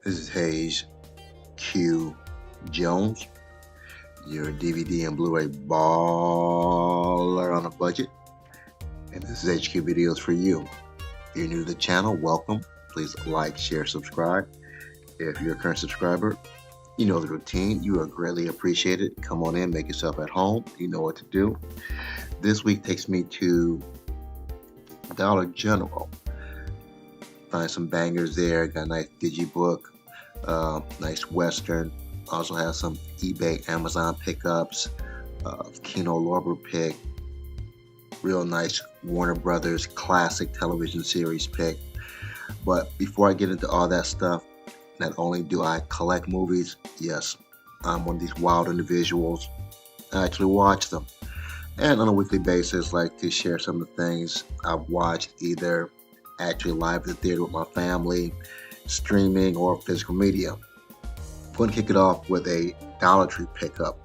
This is Hayes Q Jones, your DVD and Blu-ray baller on a budget. And this is HQ Videos for you. If you're new to the channel, welcome. Please like, share, subscribe. If you're a current subscriber, you know the routine. You are greatly appreciated. Come on in, make yourself at home. You know what to do. This week takes me to Dollar General. Find some bangers there. Got a nice digibook, nice Western. Also has some eBay, Amazon pickups, Kino Lorber pick, real nice Warner Brothers classic television series pick. But before I get into all that stuff, not only do I collect movies, yes, I'm one of these wild individuals. I actually watch them. And on a weekly basis, like to share some of the things I've watched either actually live at the theater with my family, streaming, or physical media. I'm going to kick it off with a Dollar Tree pickup.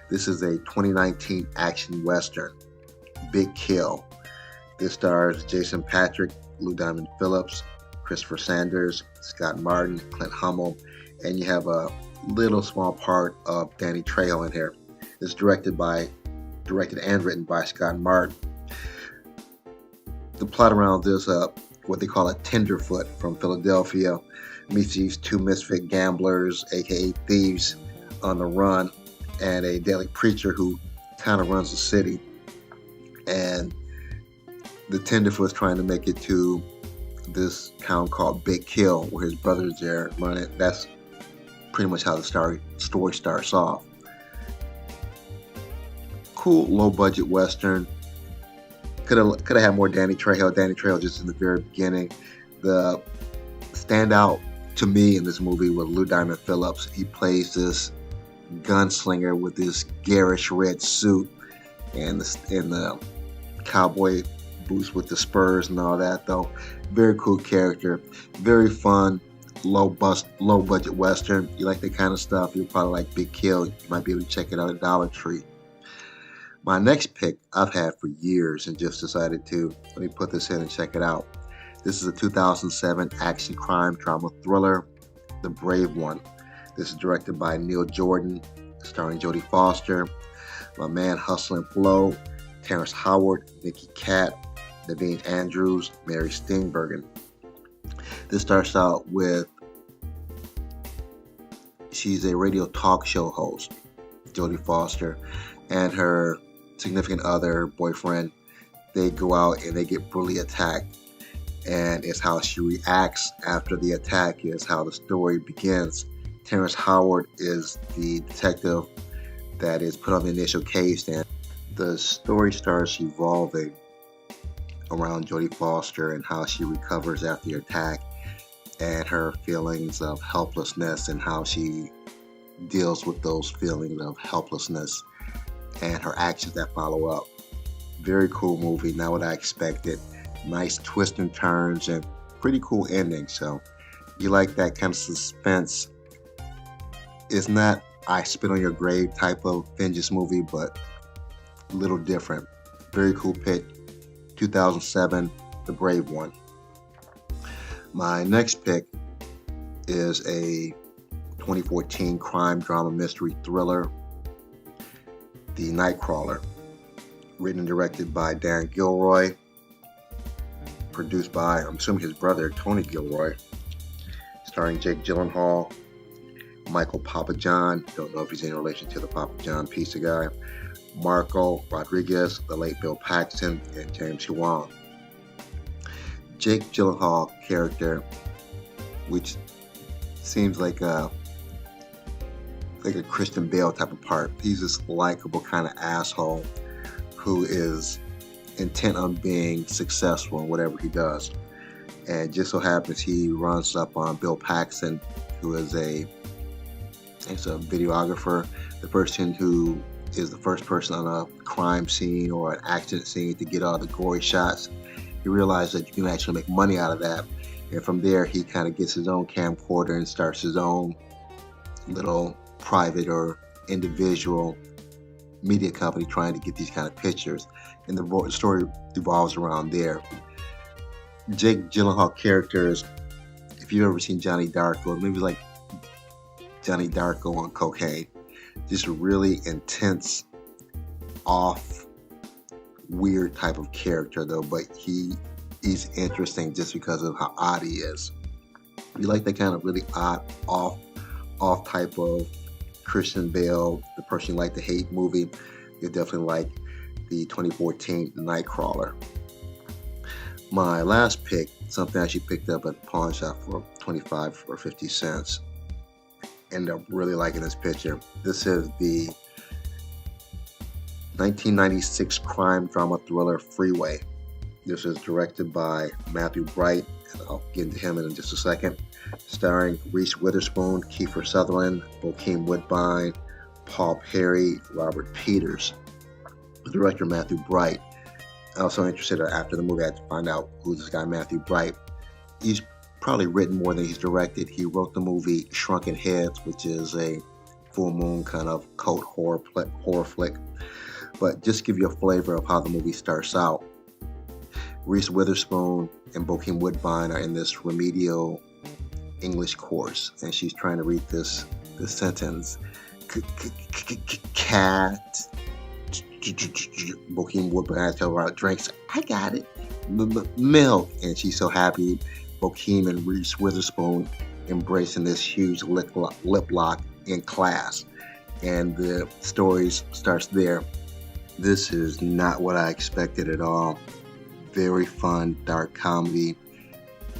This is a 2019 action western, Big Kill. This stars Jason Patric, Lou Diamond Phillips, Christopher Sanders, Scott Martin, Clint Hummel, and you have a little small part of Danny Trejo in here. It's directed and written by Scott Martin. The plot around this, what they call a tenderfoot from Philadelphia, meets these two misfit gamblers, aka thieves, on the run, and a daily preacher who kind of runs the city. And the tenderfoot's trying to make it to this town called Big Kill, where his brother's there running. That's pretty much how the story starts off. Cool, low-budget western. Could have had more Danny Trejo. Danny Trejo just in the very beginning. The standout to me in this movie was Lou Diamond Phillips. He plays this gunslinger with this garish red suit and the cowboy boots with the spurs and all that. Though, very cool character, very fun, low budget western. You like that kind of stuff? You'll probably like Big Kill. You might be able to check it out at Dollar Tree. My next pick I've had for years and just decided to let me put this in and check it out. This is a 2007 action crime drama thriller, The Brave One. This is directed by Neil Jordan, starring Jodie Foster, my man Hustlin' Flow, Terrence Howard, Nikki Katt, Naveen Andrews, Mary Steenburgen. This starts out with, she's a radio talk show host, Jodie Foster, and her significant other, boyfriend. They go out and they get brutally attacked. And it's how she reacts after the attack is how the story begins. Terrence Howard is the detective that is put on the initial case, and the story starts evolving around Jodie Foster and how she recovers after the attack and her feelings of helplessness and how she deals with those feelings of helplessness and her actions that follow up. Very cool movie, not what I expected. Nice twists and turns and pretty cool ending. So you like that kind of suspense. It's not I Spit on Your Grave type of vengeance movie, but a little different. Very cool pick. 2007, The Brave One. My next pick is a 2014 crime drama mystery thriller, The Nightcrawler. Written and directed by Darren Gilroy. Produced by, I'm assuming, his brother, Tony Gilroy. Starring Jake Gyllenhaal, Michael Papa John, don't know if he's in relation to the Papa John pizza guy, Marco Rodriguez, the late Bill Paxton, and James Hwang. Jake Gyllenhaal character, which seems like a Christian Bale type of part. He's this likable kind of asshole who is intent on being successful in whatever he does. And just so happens he runs up on Bill Paxton, who is a videographer, the person who is the first person on a crime scene or an accident scene to get all the gory shots. He realized that you can actually make money out of that. And from there, he kind of gets his own camcorder and starts his own little private or individual media company trying to get these kind of pictures. And the story revolves around there. Jake Gyllenhaal characters, if if you've ever seen Johnny Darko, maybe like Johnny Darko on cocaine. Just a really intense, off, weird type of character though, but he's interesting just because of how odd he is. If you like that kind of really odd, off type of Christian Bale, the person you like to hate movie, you definitely like the 2014 Nightcrawler. My last pick, something I actually picked up at the pawn shop for 25 or 50 cents. Ended up really liking this picture. This is the 1996 crime drama thriller Freeway. This is directed by Matthew Bright, and I'll get into him in just a second. Starring Reese Witherspoon, Kiefer Sutherland, Bokeem Woodbine, Paul Perry, Robert Peters. The director Matthew Bright. Also interested after the movie, I had to find out who this guy Matthew Bright. He's probably written more than he's directed. He wrote the movie Shrunken Heads, which is a full moon kind of cult horror flick. But just to give you a flavor of how the movie starts out, Reese Witherspoon and Bokeem Woodbine are in this remedial English course, and she's trying to read this sentence. Cat. Bokeem Woodbine, I tell her about drinks. I got it. Milk. And she's so happy. Bokeem and Reese Witherspoon embracing this huge lip lock in class. And the story starts there. This is not what I expected at all. Very fun, dark comedy.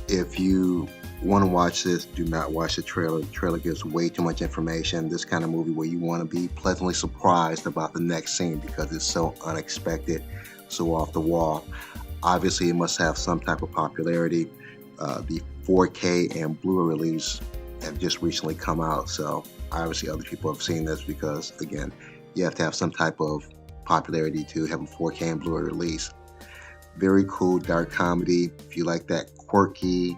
If you want to watch this, do not watch the trailer. The trailer gives way too much information. This kind of movie where you want to be pleasantly surprised about the next scene because it's so unexpected, so off the wall. Obviously, it must have some type of popularity. The 4K and Blu-ray release have just recently come out, so obviously other people have seen this because, again, you have to have some type of popularity to have a 4K and Blu-ray release. Very cool, dark comedy. If you like that quirky,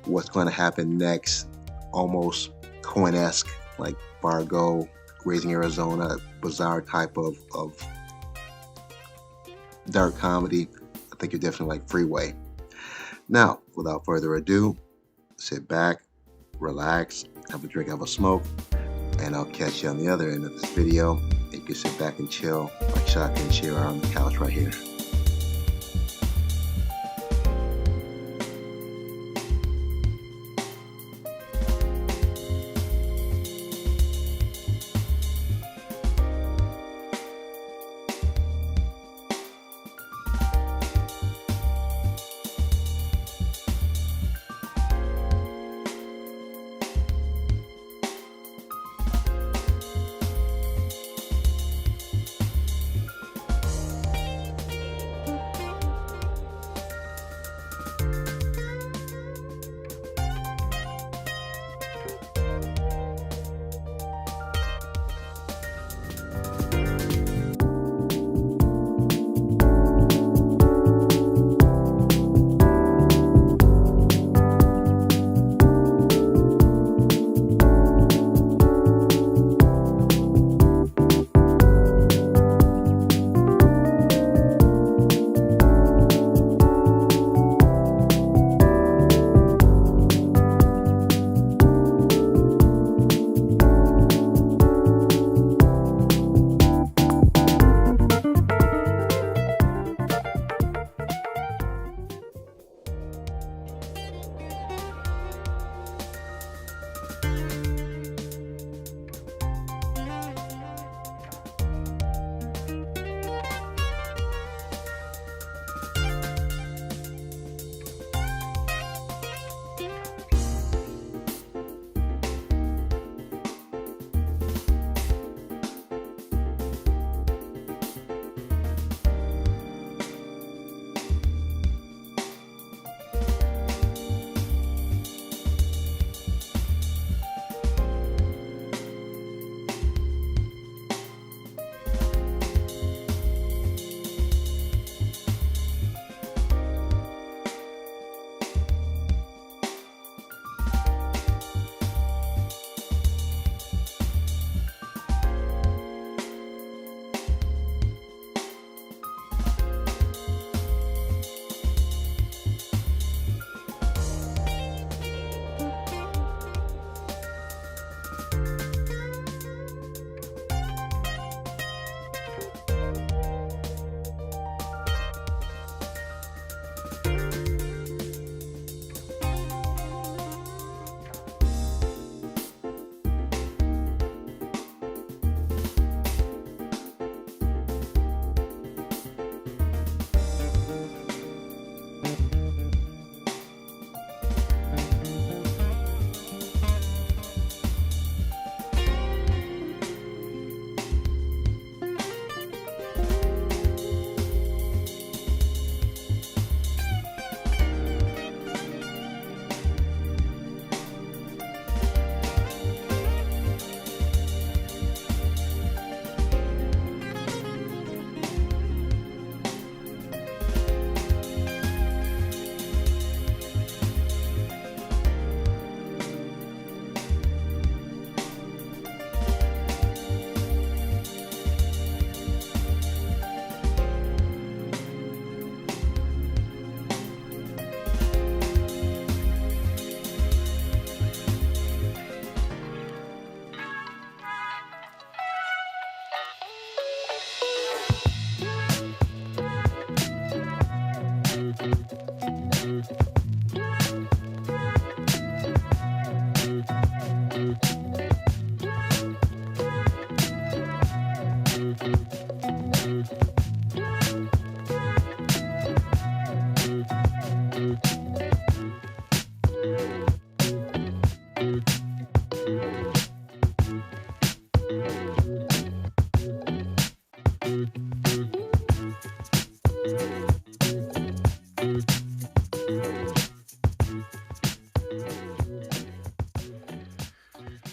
what's going to happen next, almost Coen-esque, like Fargo, Raising Arizona, bizarre type of dark comedy, I think you're definitely like Freeway. Now, without further ado, sit back, relax, have a drink, have a smoke, and I'll catch you on the other end of this video. And you can sit back and chill like Shaka and Shira on the couch right here.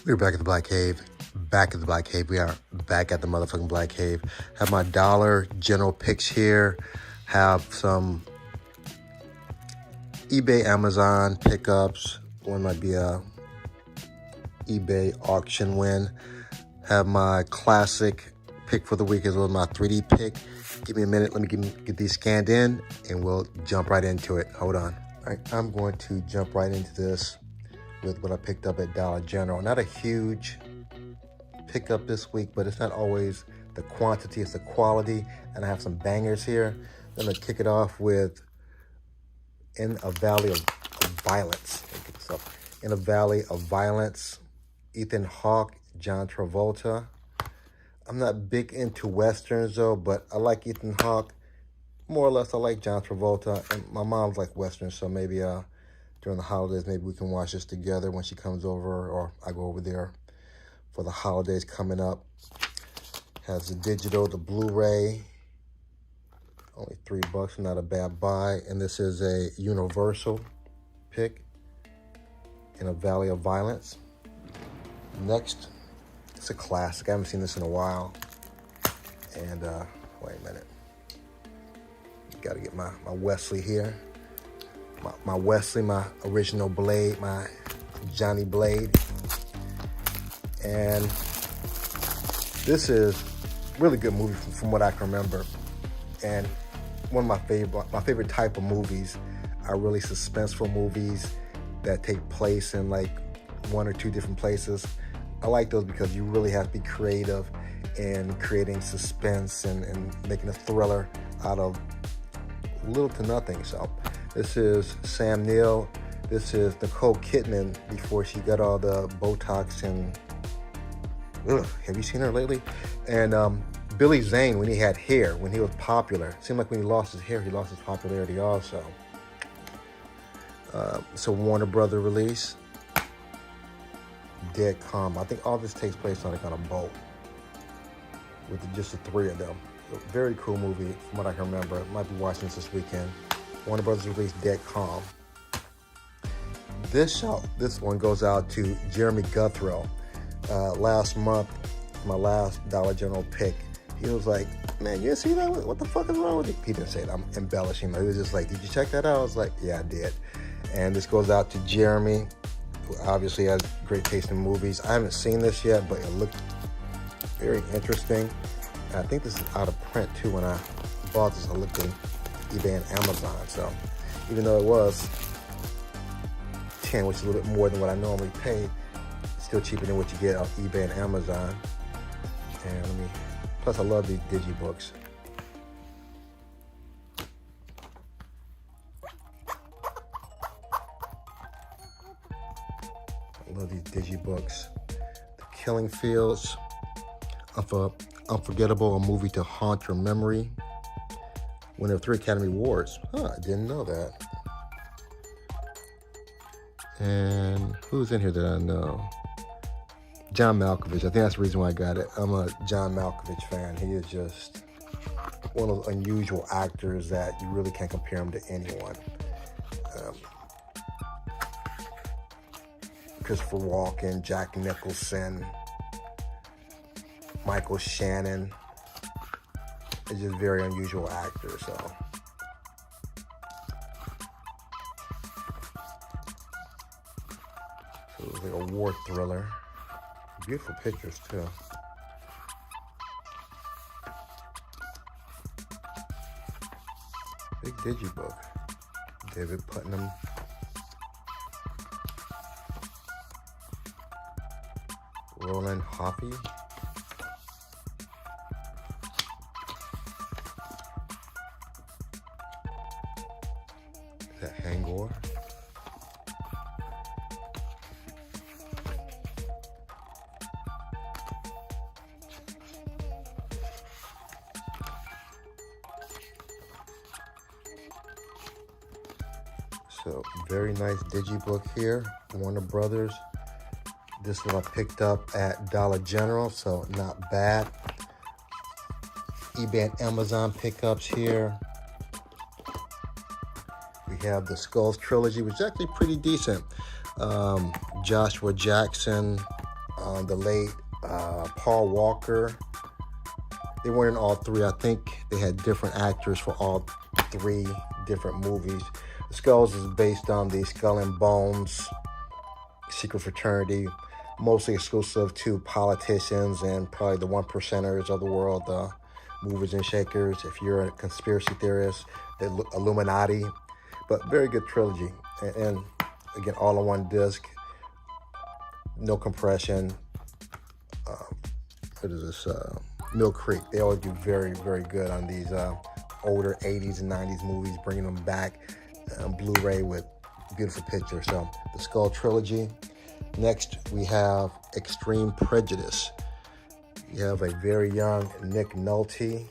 We're back at the Black Cave. Back at the Black Cave. We are back at the motherfucking Black Cave. Have my Dollar General picks here. Have some eBay, Amazon pickups. One might be a eBay auction win. Have my classic pick for the week as well as my 3D pick. Give me a minute. Let me get these scanned in and we'll jump right into it. Hold on. All right, I'm going to jump right into this with what I picked up at Dollar General. Not a huge pickup this week, but it's not always the quantity, it's the quality. And I have some bangers here. I'm gonna kick it off with In a Valley of Violence. In a Valley of Violence, Ethan Hawke, John Travolta. I'm not big into Westerns though, but I like Ethan Hawke. More or less, I like John Travolta. And my mom's like Westerns, so maybe during the holidays, maybe we can watch this together when she comes over, or I go over there for the holidays coming up. Has the digital, the Blu-ray. Only $3, not a bad buy. And this is a Universal pick, In a Valley of Violence. Next, it's a classic. I haven't seen this in a while. And wait a minute. Got to get my Wesley here. My Wesley, my original Blade, my Johnny Blade. And this is a really good movie from what I can remember. And one of my favorite type of movies are really suspenseful movies that take place in like one or two different places. I like those because you really have to be creative in creating suspense and making a thriller out of little to nothing. So this is Sam Neill. This is Nicole Kidman before she got all the Botox and have you seen her lately? And Billy Zane when he had hair, when he was popular. It seemed like when he lost his hair, he lost his popularity also. So Warner Brother release. Dead Calm. I think all this takes place on a boat with just the three of them. A very cool movie from what I can remember. Might be watching this weekend. Warner Brothers released Dead Calm. This one goes out to Jeremy Guthrie. Last month, my last Dollar General pick, he was like, man, you didn't see that? What the fuck is wrong with you? He didn't say it. I'm embellishing. He was just like, did you check that out? I was like, yeah, I did. And this goes out to Jeremy, who obviously has great taste in movies. I haven't seen this yet, but it looked very interesting. And I think this is out of print too. When I bought this, I looked in eBay and Amazon. So even though it was $10, which is a little bit more than what I normally pay, it's still cheaper than what you get off eBay and Amazon. And plus I love these digibooks. I love these digibooks. The Killing Fields, Unforgettable, a movie to haunt your memory. Winner of 3 Academy Awards. I didn't know that. And who's in here that I know? John Malkovich. I think that's the reason why I got it. I'm a John Malkovich fan. He is just one of those unusual actors that you really can't compare him to anyone. Christopher Walken, Jack Nicholson, Michael Shannon. It's just very unusual actor, so. So it was like a war thriller. Beautiful pictures too. Big digibook. David Putnam. Roland Hoffey. Is that Hangor? So very nice digibook here, Warner Brothers. This one I picked up at Dollar General, so not bad. eBay and Amazon pickups here. We have the Skulls trilogy, which is actually pretty decent. Joshua Jackson, the late Paul Walker. They weren't in all three. I think they had different actors for all three different movies. The Skulls is based on the Skull and Bones secret fraternity, mostly exclusive to politicians and probably the one percenters of the world, the movers and shakers. If you're a conspiracy theorist, the Illuminati. But very good trilogy. And again, all on one disc, no compression. What is this? Mill Creek. They always do very, very good on these older 80s and 90s movies, bringing them back on Blu-ray with beautiful pictures. So the Skull trilogy. Next, we have Extreme Prejudice. You have a very young Nick Nolte.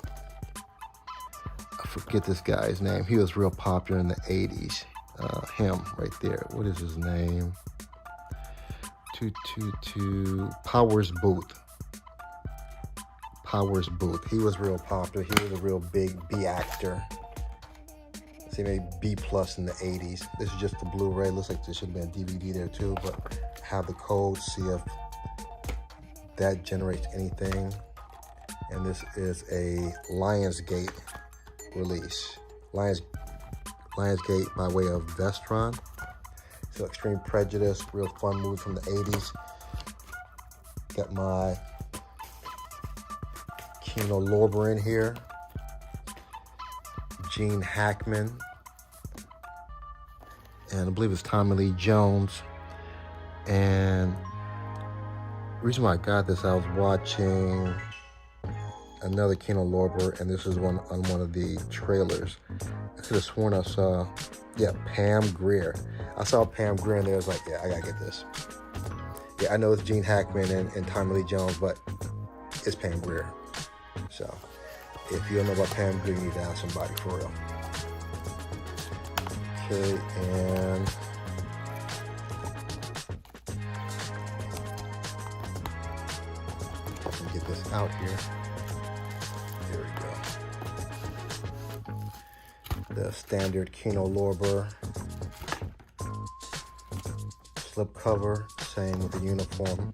I forget this guy's name. He was real popular in the 80s. Him right there. What is his name? Powers Booth. Powers Booth. He was real popular. He was a real big B actor. Say maybe B plus in the 80s. This is just the Blu-ray. Looks like there should have been a DVD there too, but have the code, see if that generates anything. And this is a Lionsgate release. Lionsgate by way of Vestron. So Extreme Prejudice, real fun movie from the 80s. Got my Kino Lorber in here. Gene Hackman. And I believe it's Tommy Lee Jones. And the reason why I got this, I was watching another Kino Lorber, and this is on one of the trailers. I could have sworn I saw, Pam Grier. I saw Pam Grier, and I was like, yeah, I gotta get this. Yeah, I know it's Gene Hackman and Tommy Lee Jones, but it's Pam Grier. So if you don't know about Pam Grier, you need to ask somebody for real. Okay, and let me get this out here. There we go. The standard Kino Lorber slipcover, same with the uniformed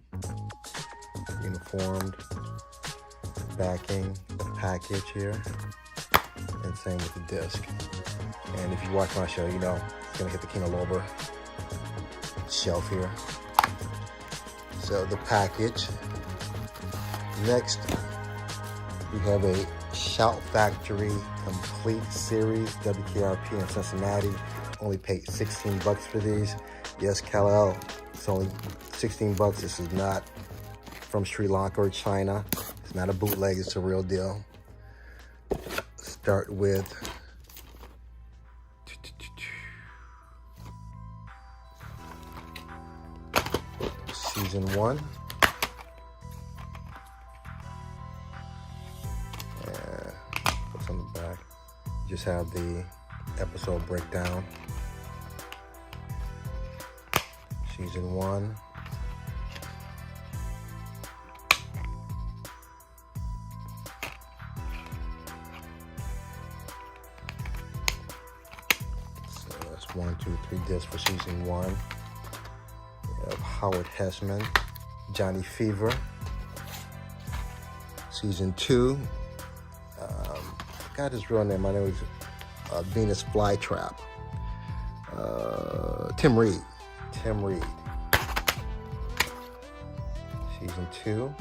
backing, the package here, and same with the disc. And if you watch my show, you know it's gonna hit the Kino Lorber shelf here. So the package. Next, we have a Shout Factory Complete Series, WKRP in Cincinnati. Only paid $16 for these. Yes, Kal-El, it's only $16. This is not from Sri Lanka or China. It's not a bootleg, it's a real deal. Start with season 1. What's on the back? Just have the episode breakdown. Season 1. So that's 1, 2, 3 discs for season 1. We have Howard Hessman, Johnny Fever. Season 2. I forgot his real name. I know he's Venus Flytrap. Tim Reed. Season 2.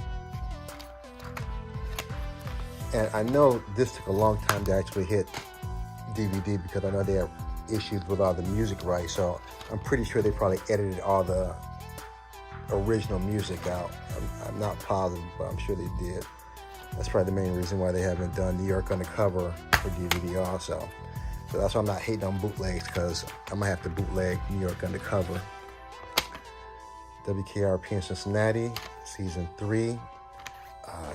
And I know this took a long time to actually hit DVD because I know they have issues with all the music rights. So I'm pretty sure they probably edited all the original music out. I'm not positive, but I'm sure they did. That's probably the main reason why they haven't done New York Undercover for DVD also. So that's why I'm not hating on bootlegs, because I might have to bootleg New York Undercover. WKRP in Cincinnati, season 3.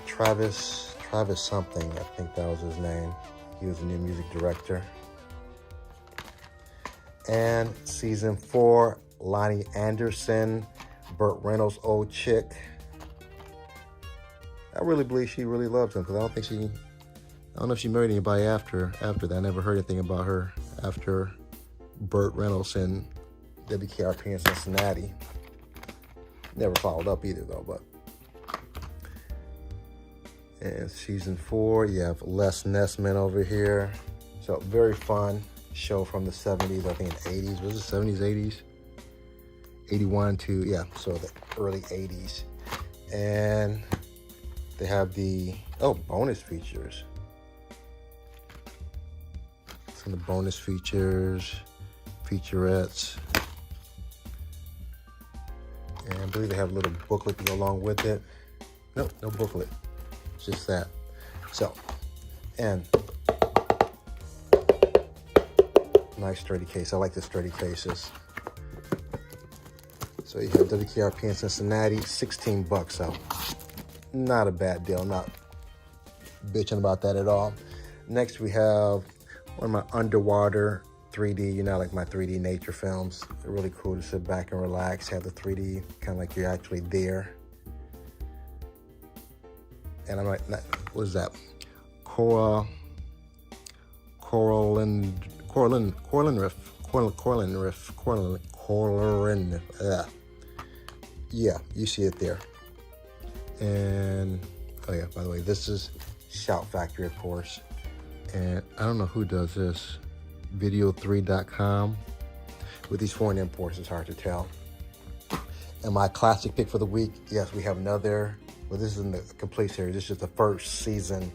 Travis something, I think that was his name. He was the new music director. And season 4, Lonnie Anderson, Burt Reynolds' old chick. I really believe she really loves him, because I don't know if she married anybody after that. I never heard anything about her after Burt Reynolds and WKRP in Cincinnati. Never followed up either though, but. And season 4, you have Les Nessman over here. So very fun show from the 70s, I think in the 80s. Was it 70s, 80s? 81 to, yeah, so the early 80s. And they have the, bonus features. Some of the bonus features, featurettes. And I believe they have a little booklet to go along with it. Nope, no booklet. It's just that. So, and nice sturdy case. I like the sturdy cases. So you have WKRP in Cincinnati, $16. So not a bad deal. Not bitching about that at all. Next we have one of my underwater 3D, like my 3D nature films. They're really cool to sit back and relax, have the 3D kind of like you're actually there. And I'm like, what is that? Coral Reef. Yeah, you see it there. And, oh yeah, by the way, this is Shout Factory, of course. And I don't know who does this. Video3.com. With these foreign imports, it's hard to tell. And my classic pick for the week, yes, we have another, well, this isn't the complete series. This is the first season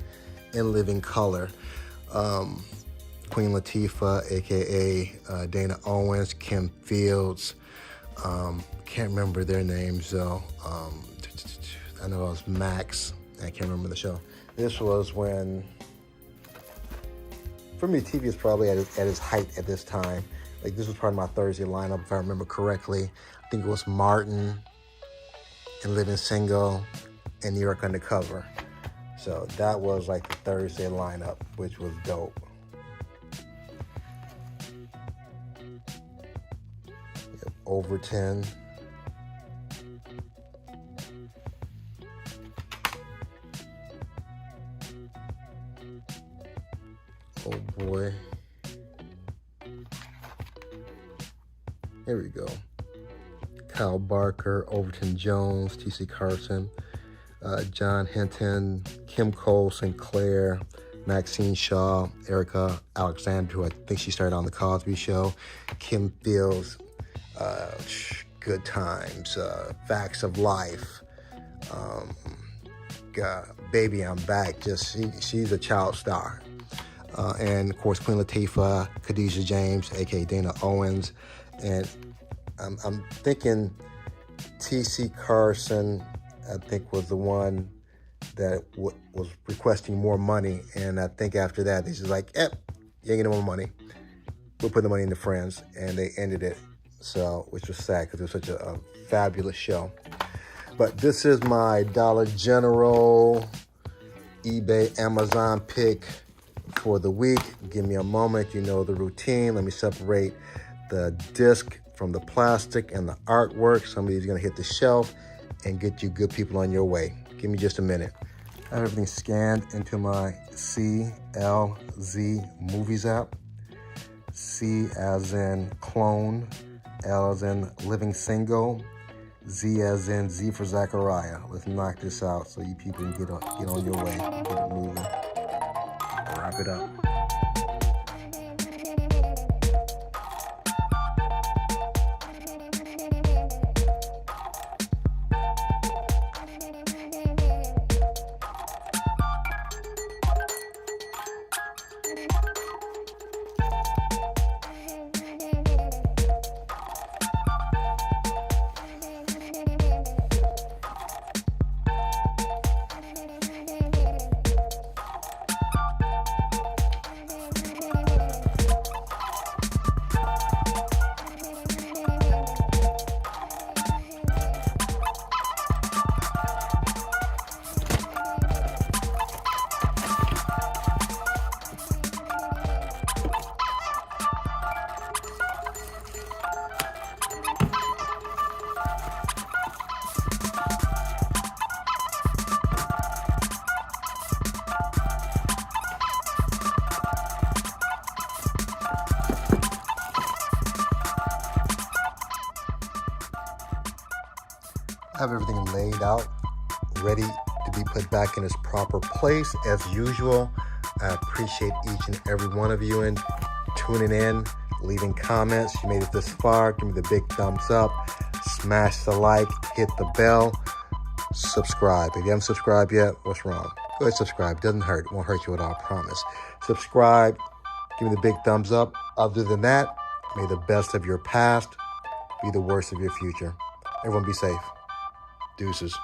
in living color. Queen Latifah, AKA Dana Owens, Kim Fields. Can't remember their names though. I know it was Max. I can't remember the show. This was when, for me, TV is probably at its height at this time. Like this was part of my Thursday lineup, if I remember correctly. I think it was Martin and Living Single and New York Undercover. So that was like the Thursday lineup, which was dope. Overton. Oh boy. Here we go. Kyle Barker, Overton Jones, T.C. Carson, John Hinton, Kim Cole Sinclair, Maxine Shaw, Erica Alexander, who I think she started on the Cosby Show, Kim Fields, Good Times, Facts of Life, Baby I'm Back, she's a child star. And of course, Queen Latifah, Khadijah James, aka Dana Owens, and I'm thinking T.C. Carson, I think, was the one that was requesting more money, and I think after that, they just like, you ain't getting more money. We'll put the money into Friends, and they ended it. So, which was sad because it was such a fabulous show. But this is my Dollar General, eBay, Amazon pick for the week. Give me a moment. You know the routine. Let me separate the disc from the plastic and the artwork. Somebody's going to hit the shelf and get you good people on your way. Give me just a minute. I have everything scanned into my CLZ Movies app. C as in clone, L as in living single, Z as in Z for Zachariah. Let's knock this out so you people can get on your way, get it moving. Wrap it up. have everything laid out, ready to be put back in its proper place as usual. I appreciate each and every one of you and tuning in, leaving comments. You made it this far. Give me the big thumbs up. Smash the like, hit the bell, subscribe. If you haven't subscribed yet, what's wrong? Go ahead, subscribe. Doesn't hurt. It won't hurt you at all, I promise. Subscribe. Give me the big thumbs up. Other than that, may the best of your past be the worst of your future. Everyone be safe. Deuces.